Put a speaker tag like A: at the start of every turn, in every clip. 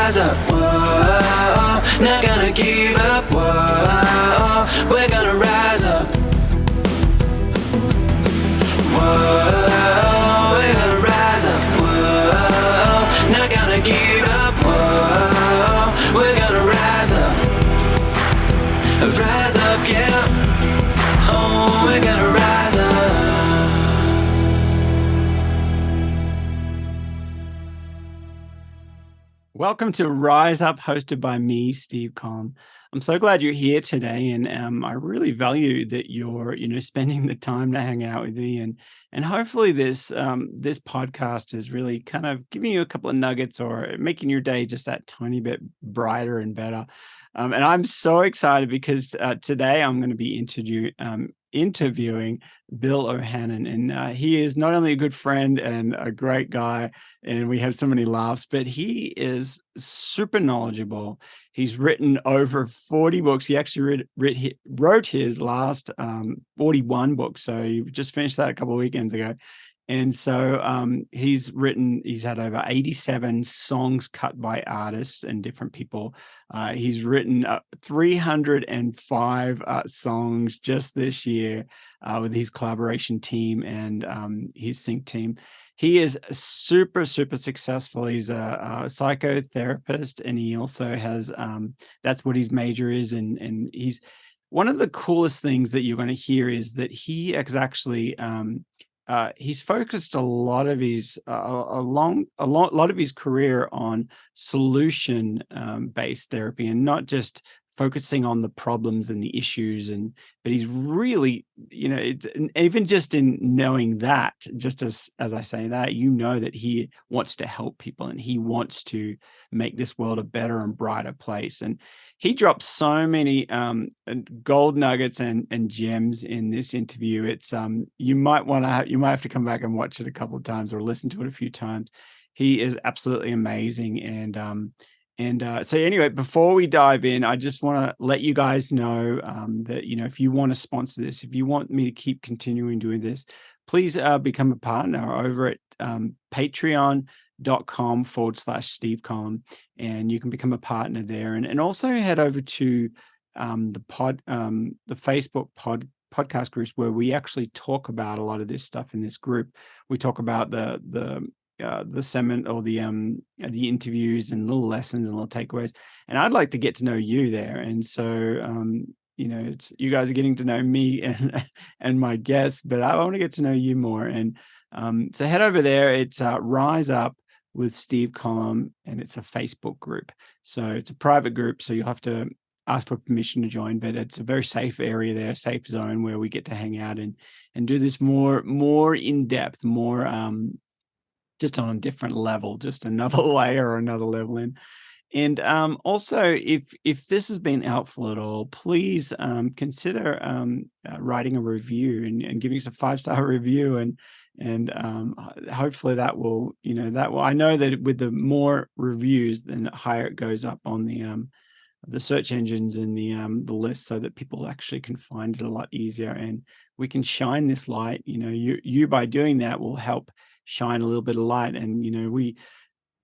A: rise up, whoa, not gonna give up, whoa, we're gonna rise up, whoa, we're gonna rise up, whoa, not gonna give up, whoa, we're gonna rise up, yeah, oh, we're gonna rise up.
B: Welcome to Rise Up, hosted by me, Steve Collin. I'm so glad you're here today, and I really value that you're, spending the time to hang out with me, and hopefully this podcast is really kind of giving you a couple of nuggets or making your day just that tiny bit brighter and better. And I'm so excited because today I'm going to be interviewing Bill Ohanlon, and he is not only a good friend and a great guy, and we have so many laughs, but he is super knowledgeable. He's written over 40 books. He actually wrote his last 41 books, so he just finished that a couple of weekends ago. And so he's had over 87 songs cut by artists and different people. He's written 305 songs just this year with his collaboration team and his sync team. He is super, super successful. He's a psychotherapist, and he also has, that's what his major is. And he's, one of the coolest things that you're going to hear is that he is actually, he's focused a lot of his lot of his career on solution based therapy, and not just focusing on the problems and the issues. But he's really, it's even just in knowing that, just as I say that, that he wants to help people and he wants to make this world a better and brighter place. And he drops so many gold nuggets and gems in this interview. It's you might have to come back and watch it a couple of times or listen to it a few times. He is absolutely amazing. So anyway, before we dive in, I just want to let you guys know that, if you want to sponsor this, if you want me to keep continuing doing this, please become a partner over at patreon.com/Steve Collin, and you can become a partner there. And also head over to the Facebook podcast groups, where we actually talk about a lot of this stuff in this group. We talk about the seminar or the interviews and little lessons and little takeaways. And I'd like to get to know you there. And so, it's, you guys are getting to know me and my guests, but I want to get to know you more. And so head over there. It's Rise Up with Steve Collin, and it's a Facebook group. So it's a private group, so you'll have to ask for permission to join, but it's a very safe area there, safe zone where we get to hang out and do this more in depth, more just on a different level, just another layer or another level in. And also, if this has been helpful at all, please consider writing a review and giving us a 5-star review, and hopefully that will, I know that with the more reviews, then the higher it goes up on the search engines and the list, so that people actually can find it a lot easier, and we can shine this light. You by doing that will help shine a little bit of light. And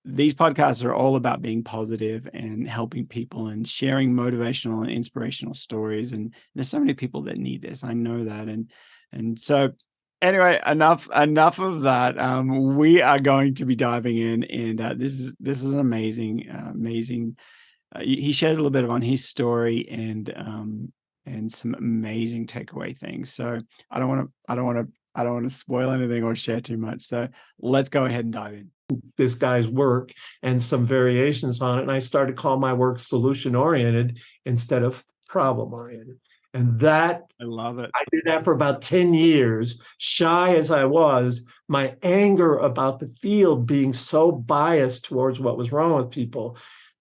B: these podcasts are all about being positive and helping people and sharing motivational and inspirational stories, and there's so many people that need this. I know that. And so anyway, enough of that. We are going to be diving in, and this is an amazing he shares a little bit on his story and some amazing takeaway things. So I don't want to spoil anything or share too much. So let's go ahead and dive in.
C: This guy's work and some variations on it. And I started calling my work solution-oriented instead of problem-oriented. And that,
B: I love it.
C: I did that for about 10 years. Shy as I was, my anger about the field being so biased towards what was wrong with people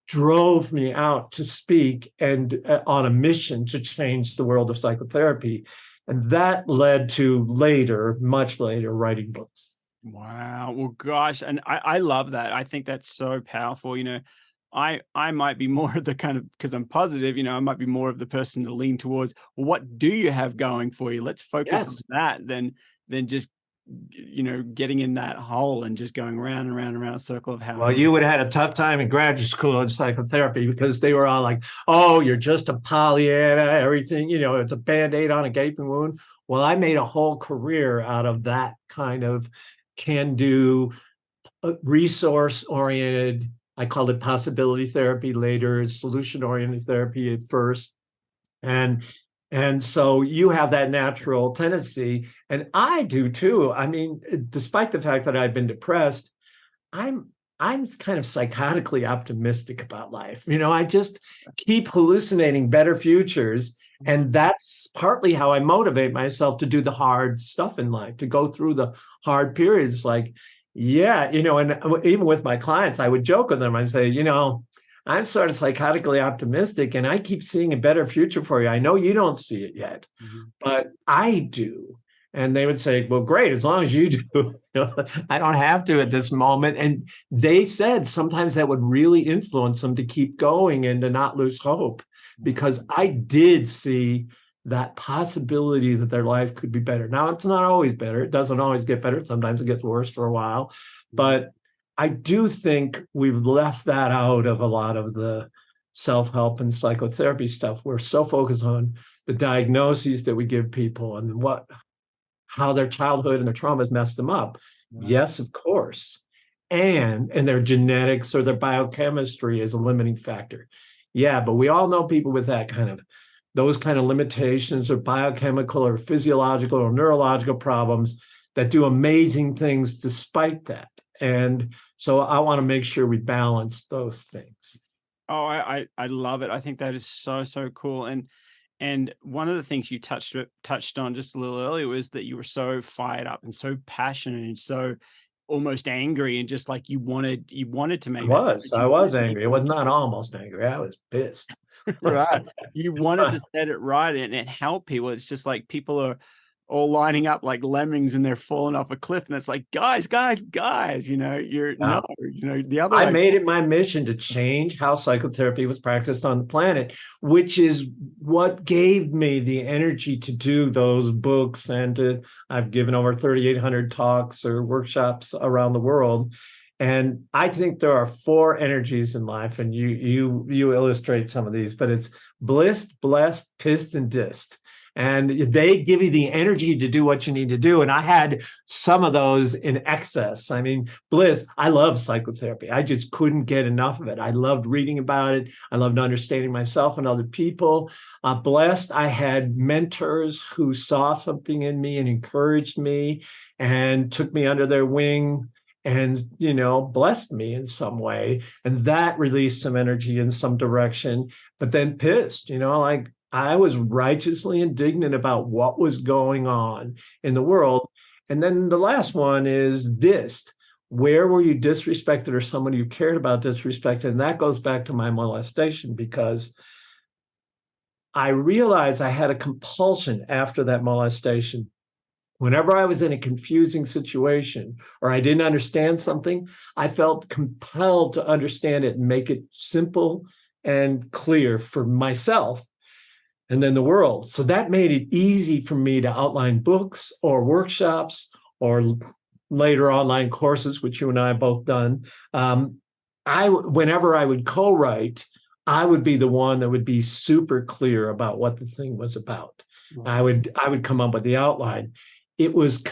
C: drove me out to speak and on a mission to change the world of psychotherapy. And that led to much later, writing books.
B: Wow. Well, gosh. And I love that. I think that's so powerful. I might be more of the kind of, because I'm positive, I might be more of the person to lean towards, well, what do you have going for you? Let's focus on that than just getting in that hole and just going round and round and round a circle of how.
C: Well, you would have had a tough time in graduate school in psychotherapy because they were all like, oh, you're just a Pollyanna, everything, it's a Band-Aid on a gaping wound. Well, I made a whole career out of that kind of can-do, resource-oriented. I called it possibility therapy later, solution-oriented therapy at first. And so you have that natural tendency, and I do too. I mean, despite the fact that I've been depressed, I'm kind of psychotically optimistic about life. I just keep hallucinating better futures. And that's partly how I motivate myself to do the hard stuff in life, to go through the hard periods. Like, yeah, and even with my clients, I would joke with them. I'd say, I'm sort of psychotically optimistic and I keep seeing a better future for you. I know you don't see it yet, but I do. And they would say, well, great, as long as you do. I don't have to at this moment. And they said sometimes that would really influence them to keep going and to not lose hope, because I did see that possibility that their life could be better. Now, it's not always better. It doesn't always get better. Sometimes it gets worse for a while. But I do think we've left that out of a lot of the self-help and psychotherapy stuff. We're so focused on the diagnoses that we give people and how their childhood and their traumas messed them up. Right. Yes, of course. And their genetics or their biochemistry is a limiting factor. Yeah, but we all know people with those kind of limitations or biochemical or physiological or neurological problems that do amazing things despite that. And so I want to make sure we balance those things.
B: Oh, I love it. I think that is so, so cool. And one of the things you touched on just a little earlier was that you were so fired up and so passionate and so almost angry, and just like you wanted to make
C: I was angry. It was not almost angry. I was pissed.
B: Right. You wanted to set it right and help people. It's just like people are all lining up like lemmings and they're falling off a cliff. And it's like, guys, the other
C: I
B: way.
C: made it my mission to change how psychotherapy was practiced on the planet, which is what gave me the energy to do those books. And I've given over 3,800 talks or workshops around the world. And I think there are 4 energies in life, and you illustrate some of these, but it's bliss, blessed, pissed, and dissed. And they give you the energy to do what you need to do. And I had some of those in excess. I mean, bliss, I love psychotherapy. I just couldn't get enough of it. I loved reading about it. I loved understanding myself and other people. Blessed, I had mentors who saw something in me and encouraged me and took me under their wing and, blessed me in some way. And that released some energy in some direction. But then pissed, like, I was righteously indignant about what was going on in the world. And then the last one is dissed. Where were you disrespected or someone you cared about disrespected? And that goes back to my molestation, because I realized I had a compulsion after that molestation. Whenever I was in a confusing situation or I didn't understand something, I felt compelled to understand it and make it simple and clear for myself and then the world. So that made it easy for me to outline books or workshops or later online courses, which you and I have both done. Whenever I would co-write, I would be the one that would be super clear about what the thing was about. I would come up with the outline. It was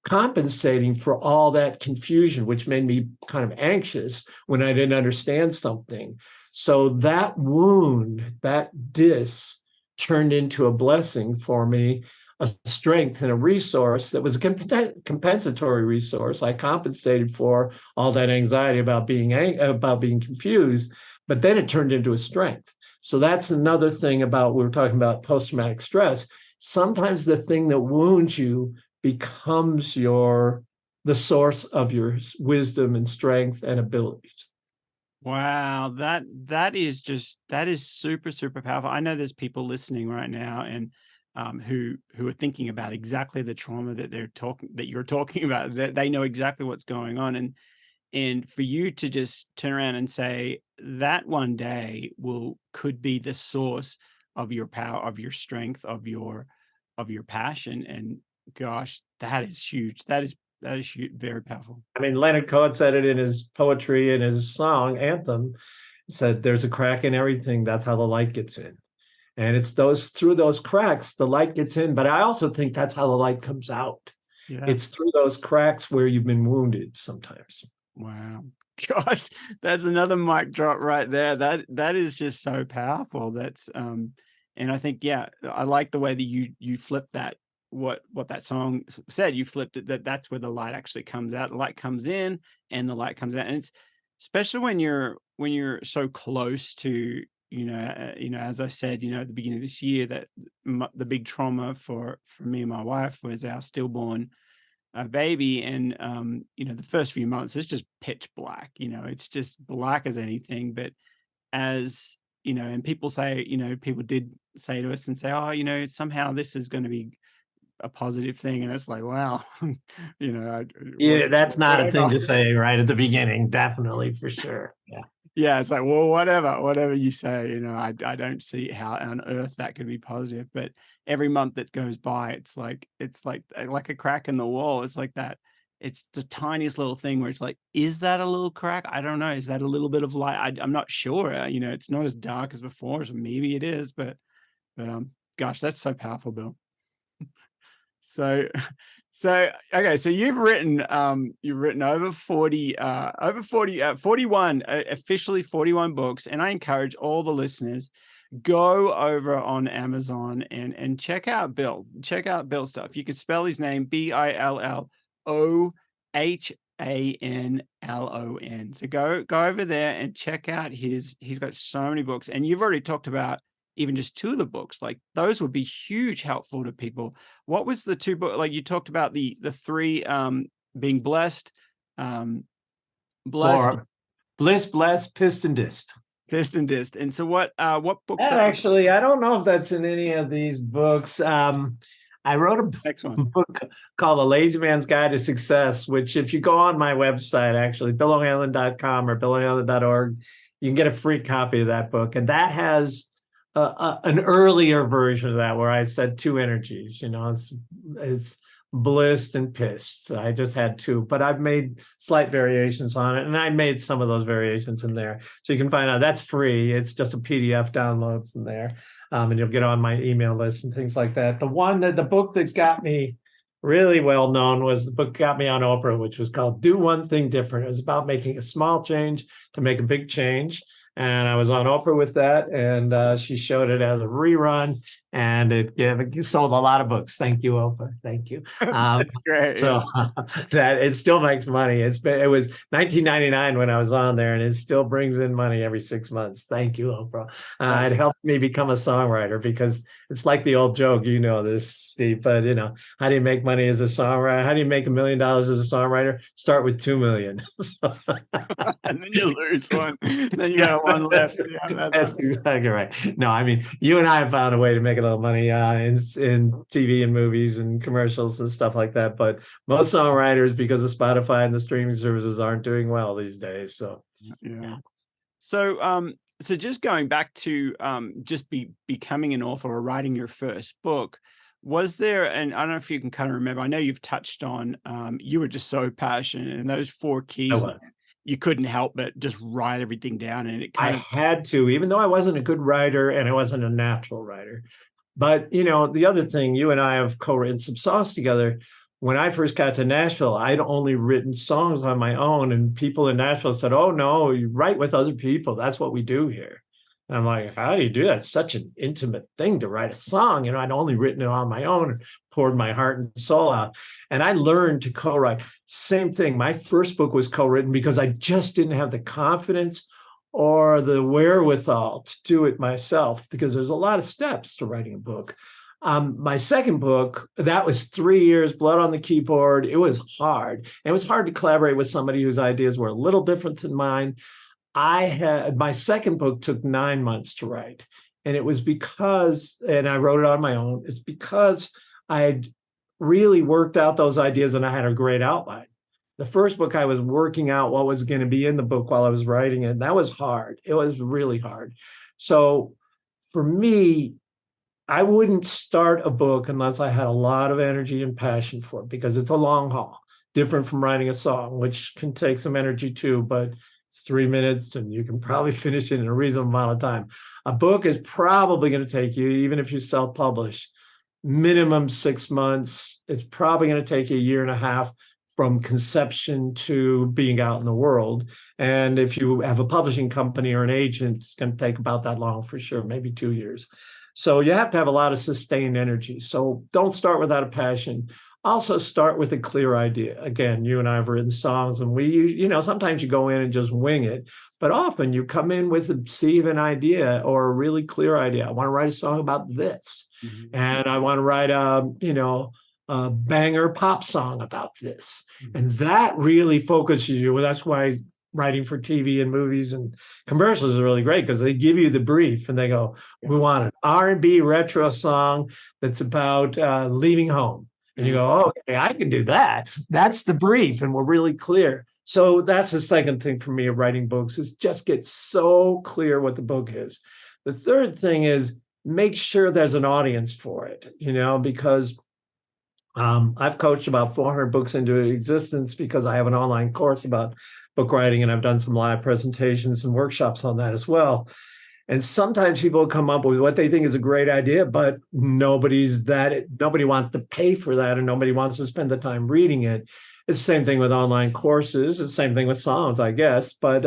C: compensating for all that confusion, which made me kind of anxious when I didn't understand something. So that wound, that turned into a blessing for me, a strength and a resource that was a compensatory resource. I compensated for all that anxiety about being confused, but then it turned into a strength. So that's another thing about, we were talking about post-traumatic stress. Sometimes the thing that wounds you becomes the source of your wisdom and strength and abilities.
B: Wow, that is super, super powerful. I know there's people listening right now and who are thinking about exactly the trauma that you're talking about. That they know exactly what's going on, and for you to just turn around and say that one day could be the source of your power, of your strength, of your passion, Gosh, that is huge. That is huge, very powerful.
C: I mean, Leonard Cohen said it in his poetry and his song anthem. Said there's a crack in everything. That's how the light gets in. And it's through those cracks the light gets in. But I also think that's how the light comes out.
B: Yeah.
C: It's through those cracks where you've been wounded sometimes.
B: Wow. Gosh, that's another mic drop right there. That is just so powerful. That's and I think, yeah, I like the way that you flipped that, what that song said. You flipped it, that's where the light actually comes out. The light comes in and the light comes out. And it's especially when you're so close to, as I said, at the beginning of this year, that the big trauma for me and my wife was our stillborn baby. And the first few months it's just pitch black. It's just black as anything. But as and people say, people did say to us and say, oh, somehow this is going to be a positive thing. And it's like, wow.
C: Yeah, that's not a thing
B: whatever.
C: to say right at the beginning. Definitely, for sure. Yeah.
B: Yeah, it's like, well, whatever you say, I don't see how on earth that could be positive. But every month that goes by, it's like a crack in the wall. It's like that. It's the tiniest little thing where it's like, is that a little crack? I don't know. Is that a little bit of light? I'm not sure. It's not as dark as before, so maybe it is. But gosh, that's so powerful, Bill. So, okay, so you've written over 41 officially 41 books, and I encourage all the listeners, go over on Amazon and check out Bill's stuff. You can spell his name BILLOHANLON. So go over there and check out he's got so many books, and you've already talked about even just two of the books. Like those would be huge helpful to people. What was the two books? Like you talked about the three being blessed,
C: Or blessed, pissed and dissed.
B: And so what books
C: And
B: that
C: actually, I don't know if that's in any of these books. I wrote a
B: next one?
C: book called A Lazy Man's Guide to Success, which if you go on my website, actually, BillO'Hanlon.com or BillO'Hanlon.org, you can get a free copy of that book. And that has an earlier version of that where I said two energies, it's blissed and pissed. I just had two, but I've made slight variations on it, and I made some of those variations in there. So you can find out that's free. It's just a PDF download from there. And you'll get on my email list and things like that. The book that got me really well known was the book that got me on Oprah, which was called Do One Thing Different. It was about making a small change to make a big change. And I was on Oprah with that, and she showed it as a rerun, and it sold a lot of books. Thank you, Oprah. Thank you.
B: That's great.
C: So that it still makes money. It was $19.99 when I was on there, and it still brings in money every 6 months. Thank you, Oprah. It helped me become a songwriter, because it's like the old joke, this, Steve, but how do you make money as a songwriter? How do you make $1 million as a songwriter? Start with 2 million.
B: And then you lose one. Then you got one left. Yeah,
C: that's exactly right. No, I mean, you and I have found a way to make a little money in TV and movies and commercials and stuff like that. But most songwriters, because of Spotify and the streaming services, aren't doing well these days. So,
B: yeah. So, just going back to just becoming an author or writing your first book, was there, and I don't know if you can kind of remember, I know you've touched on, you were just so passionate, and those 4 keys, you couldn't help but just write everything down. And I
C: had to, even though I wasn't a good writer and I wasn't a natural writer. But, the other thing, you and I have co-written some songs together. When I first got to Nashville, I'd only written songs on my own, and people in Nashville said, oh, no, you write with other people. That's what we do here. And I'm like, how do you do that? It's such an intimate thing to write a song. I'd only written it on my own and poured my heart and soul out. And I learned to co-write. Same thing. My first book was co-written because I just didn't have the confidence or the wherewithal to do it myself, because there's a lot of steps to writing a book. My second book, that was 3 years, blood on the keyboard. It was hard. And it was hard to collaborate with somebody whose ideas were a little different than mine. My second book took 9 months to write. And it was because, and I wrote it on my own, it's because I had really worked out those ideas and I had a great outline. The first book, I was working out what was going to be in the book while I was writing it. And that was hard. It was really hard. So for me, I wouldn't start a book unless I had a lot of energy and passion for it, because it's a long haul, different from writing a song, which can take some energy too, but it's 3 minutes and you can probably finish it in a reasonable amount of time. A book is probably going to take you, even if you self-publish, minimum 6 months. It's probably going to take you a year and a half from conception to being out in the world. And if you have a publishing company or an agent, it's going to take about that long for sure, maybe 2 years. So you have to have a lot of sustained energy. So don't start without a passion. Also start with a clear idea. Again, you and I have written songs, and sometimes you go in and just wing it, but often you come in with a seed of an idea or a really clear idea. I want to write a song about this, and I want to write a banger pop song about this. And that really focuses you. Well, that's why writing for TV and movies and commercials is really great, because they give you the brief and they go, we want an R&B retro song that's about leaving home. And you go, okay, I can do that. That's the brief, and we're really clear. So that's the second thing for me of writing books, is just get so clear what the book is. The third thing is make sure there's an audience for it, because I've coached about 400 books into existence, because I have an online course about book writing, and I've done some live presentations and workshops on that as well. And sometimes people come up with what they think is a great idea, but nobody wants to pay for that, and nobody wants to spend the time reading it. It's the same thing with online courses. It's the same thing with songs, I guess. But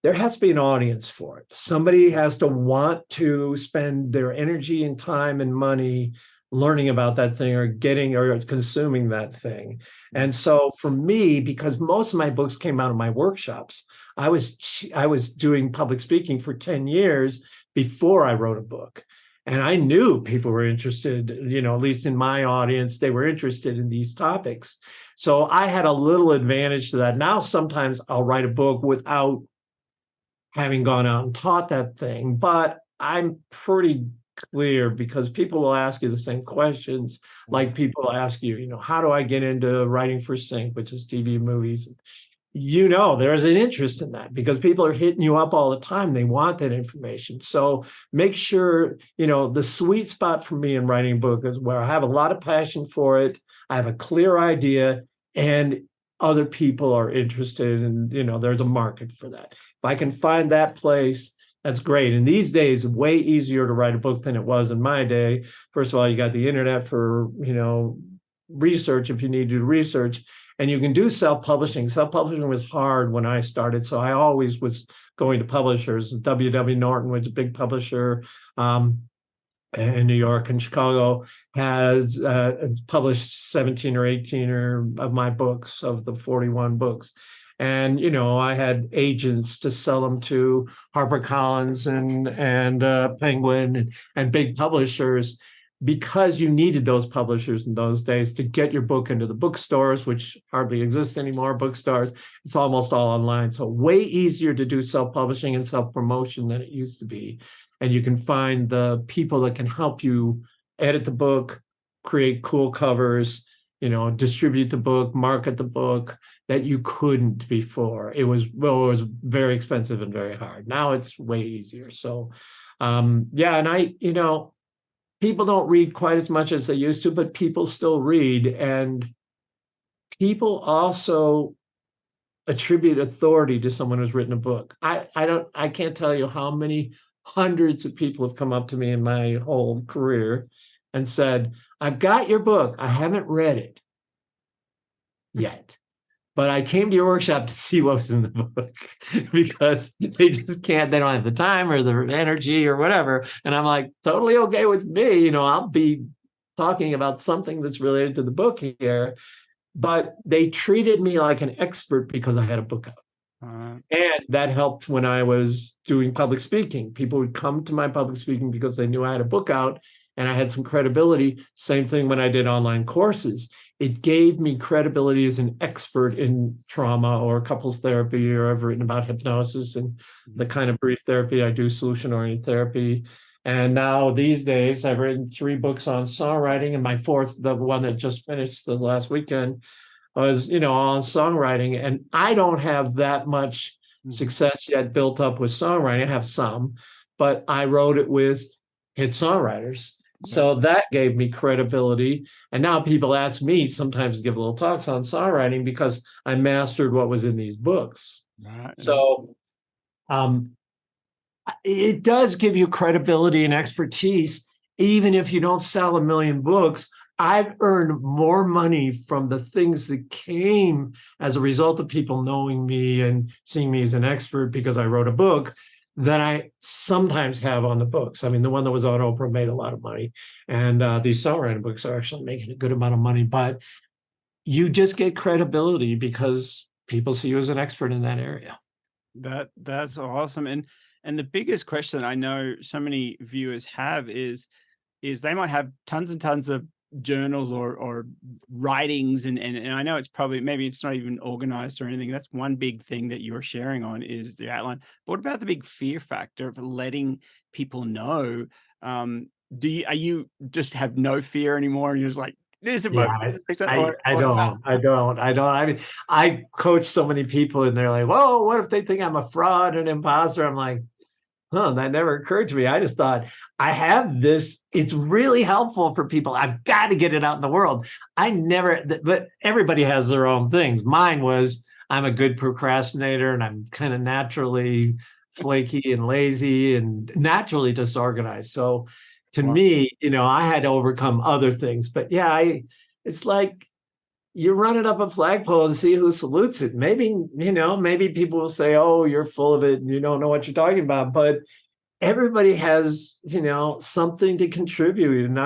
C: there has to be an audience for it. Somebody has to want to spend their energy and time and money learning about that thing, or consuming that thing. And so for me, because most of my books came out of my workshops, I was doing public speaking for 10 years before I wrote a book. And I knew people were interested, at least in my audience, they were interested in these topics. So I had a little advantage to that. Now, sometimes I'll write a book without having gone out and taught that thing, but I'm pretty clear, because people will ask you the same questions. Like people ask you, how do I get into writing for sync, which is TV and movies? There's an interest in that, because people are hitting you up all the time. They want that information. So make sure, the sweet spot for me in writing a book is where I have a lot of passion for it. I have a clear idea, and other people are interested, and, there's a market for that. If I can find that place, that's great. And these days, way easier to write a book than it was in my day. First of all, you got the internet for, research if you need to do research, and you can do self-publishing. Self-publishing was hard when I started, so I always was going to publishers. W.W. Norton was a big publisher in New York, and Chicago has published 17 or 18 of my books, of the 41 books. And, I had agents to sell them to HarperCollins and Penguin and big publishers, because you needed those publishers in those days to get your book into the bookstores, which hardly exist anymore, bookstores. It's almost all online. So way easier to do self-publishing and self-promotion than it used to be. And you can find the people that can help you edit the book, create cool covers, distribute the book, market the book, that you couldn't before. It was very expensive and very hard. Now it's way easier. So, and people don't read quite as much as they used to, but people still read. And people also attribute authority to someone who's written a book. I can't tell you how many hundreds of people have come up to me in my whole career and said, I've got your book. I haven't read it yet, but I came to your workshop to see what was in the book, because they just can't, they don't have the time or the energy or whatever. And I'm like, totally okay with me. I'll be talking about something that's related to the book here, but they treated me like an expert because I had a book out. And that helped when I was doing public speaking. People would come to my public speaking because they knew I had a book out and I had some credibility. Same thing when I did online courses. It gave me credibility as an expert in trauma or couples therapy, or I've written about hypnosis and the kind of brief therapy I do, solution-oriented therapy. And now these days, I've written 3 books on songwriting, and my fourth, the one that just finished the last weekend, was, on songwriting. And I don't have that much success yet built up with songwriting. I have some, but I wrote it with hit songwriters. So that gave me credibility. And now people ask me sometimes to give little talks on songwriting because I mastered what was in these books.
B: Right.
C: So it does give you credibility and expertise, even if you don't sell 1 million books. I've earned more money from the things that came as a result of people knowing me and seeing me as an expert because I wrote a book than I sometimes have on the books. I mean, the one that was on Oprah made a lot of money, and these songwriting books are actually making a good amount of money, but you just get credibility because people see you as an expert in that area.
B: That's awesome. And the biggest question I know so many viewers have is they might have tons and tons of journals or writings, and I know it's probably, maybe it's not even organized or anything. That's one big thing that you're sharing on is the outline. But what about the big fear factor of letting people know? Are you just have no fear anymore, and you're just like, this is my business?
C: I don't. I mean, I coach so many people and they're like, whoa, what if they think I'm a fraud, an imposter? I'm like, that never occurred to me. I just thought I have this. It's really helpful for people. I've got to get it out in the world. But everybody has their own things. Mine was, I'm a good procrastinator and I'm kind of naturally flaky and lazy and naturally disorganized. So to me, I had to overcome other things. But yeah, it's like you run it up a flagpole and see who salutes it. Maybe, maybe people will say, oh, you're full of it and you don't know what you're talking about. But everybody has, something to contribute. And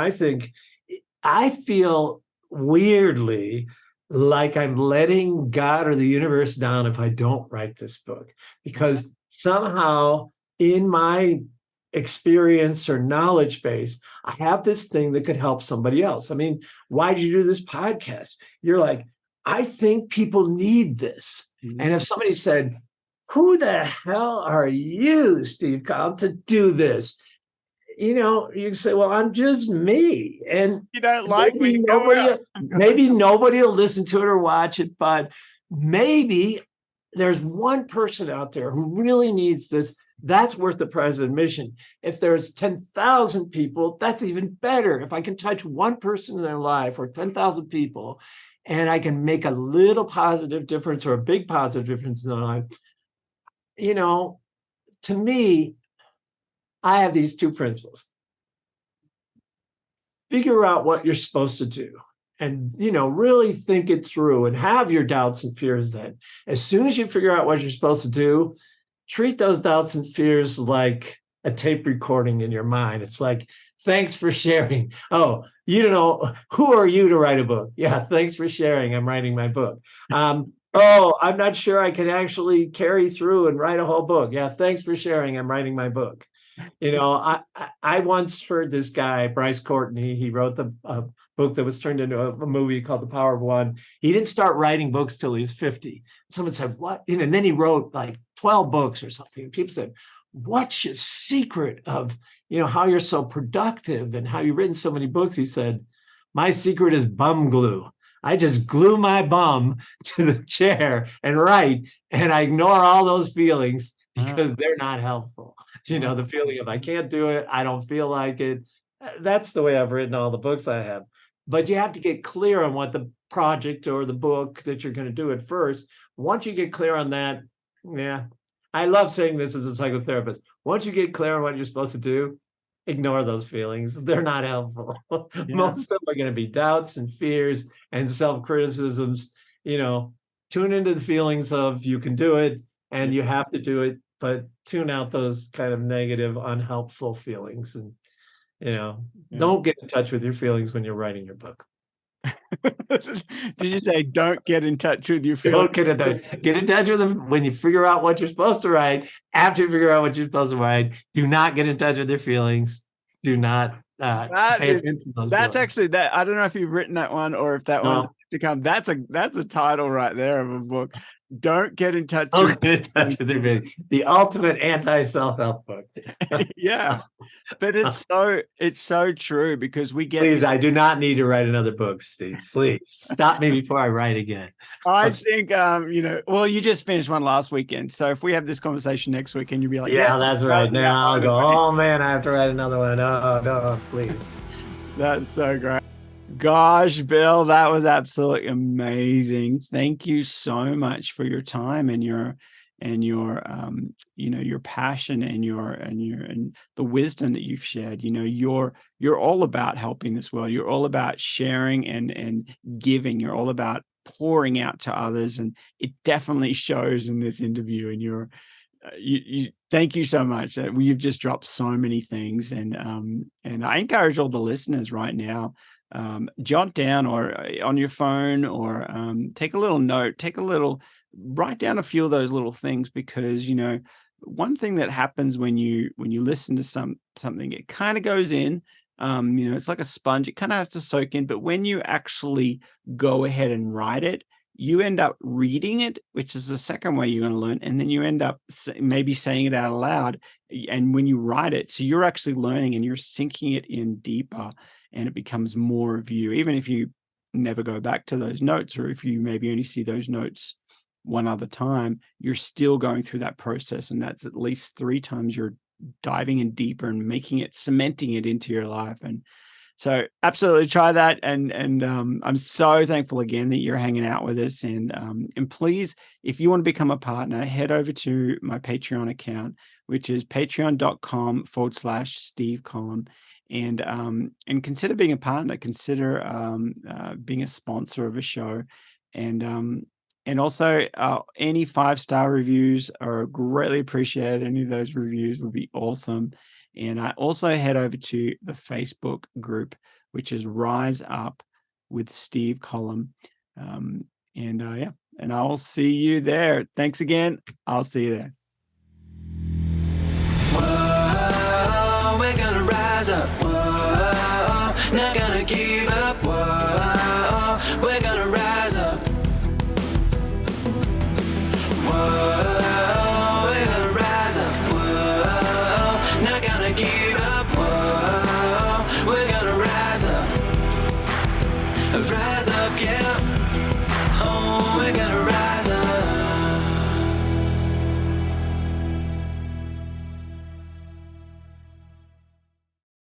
C: I feel weirdly like I'm letting God or the universe down if I don't write this book, because somehow in my experience or knowledge base, I have this thing that could help somebody else. I mean, why'd you do this podcast? You're like, I think people need this. Mm-hmm. And if somebody said, who the hell are you, Steve Collum, to do this? You can say, well, I'm just me. And
B: you don't like me.
C: Maybe nobody will listen to it or watch it, but maybe there's one person out there who really needs this. That's worth the price of admission. If there's 10,000 people, that's even better. If I can touch one person in their life or 10,000 people, and I can make a little positive difference or a big positive difference in their life, to me, I have these two principles. Figure out what you're supposed to do and, really think it through and have your doubts and fears. Then as soon as you figure out what you're supposed to do, treat those doubts and fears like a tape recording in your mind. It's like, thanks for sharing. Oh, who are you to write a book? Yeah, thanks for sharing. I'm writing my book. Oh, I'm not sure I can actually carry through and write a whole book. Yeah, thanks for sharing. I'm writing my book. I once heard this guy, Bryce Courtney, he wrote the book that was turned into a movie called The Power of One. He didn't start writing books till he was 50. Someone said, what? And then he wrote like 12 books or something. And people said, what's your secret of, how you're so productive and how you've written so many books? He said, my secret is bum glue. I just glue my bum to the chair and write, and I ignore all those feelings because they're not helpful. The feeling of I can't do it, I don't feel like it. That's the way I've written all the books I have. But you have to get clear on what the project or the book that you're going to do at first. Once you get clear on that, I love saying this as a psychotherapist. Once you get clear on what you're supposed to do, ignore those feelings. They're not helpful. Yeah. Most of them are going to be doubts and fears and self-criticisms. Tune into the feelings of you can do it and you have to do it, but tune out those kind of negative, unhelpful feelings. And, don't get in touch with your feelings when you're writing your book.
B: Did you say don't get in touch with your feelings?
C: Don't get in touch with them when you figure out what you're supposed to write. After you figure out what you're supposed to write, do not get in touch with your feelings. Do not pay attention to those
B: that's
C: feelings.
B: Actually that. I don't know if you've written that one or if that one to come. That's a title right there of a book. Don't get in touch.
C: Don't get in touch with your feelings. The ultimate anti-self-help book.
B: Yeah, but it's so true because we get.
C: Please, I do not need to write another book, Steve. Please stop me before I write again.
B: I think well, you just finished one last weekend, so if we have this conversation next weekend, you'll be like,
C: yeah, that's right. Now I'll go, oh man, I have to write another one. No, please.
B: That's so great. Gosh, Bill, that was absolutely amazing. Thank you so much for your time and your your passion and and the wisdom that you've shared. You're all about helping this world. You're all about sharing and giving. You're all about pouring out to others, and it definitely shows in this interview. And you thank you so much. You've just dropped so many things, and I encourage all the listeners right now, jot down or on your phone, or take a little note, write down a few of those little things, because one thing that happens when you listen to something, it kind of goes in. It's like a sponge; it kind of has to soak in. But when you actually go ahead and write it, you end up reading it, which is the second way you're going to learn, and then you end up maybe saying it out loud. And when you write it, so you're actually learning and you're sinking it in deeper, and it becomes more of you, even if you never go back to those notes, or if you maybe only see those notes one other time, you're still going through that process, and that's at least 3 times you're diving in deeper and cementing it into your life. And so absolutely try that. And I'm so thankful again that you're hanging out with us. And please, if you want to become a partner, head over to my Patreon account, which is patreon.com/Steve Collum. And consider being a partner, consider being a sponsor of a show. And also any 5-star reviews are greatly appreciated. Any of those reviews would be awesome. And I also head over to the Facebook group, which is Rise Up with Steve Collum. And I'll see you there. Thanks again. I'll see you there.
A: Whoa, we're gonna rise up. Whoa, not gonna give up. Whoa, we're gonna rise up. Whoa, we're gonna rise up. Whoa, not gonna give up. Whoa, we're gonna rise up. Rise up, yeah. Oh, we're gonna rise up.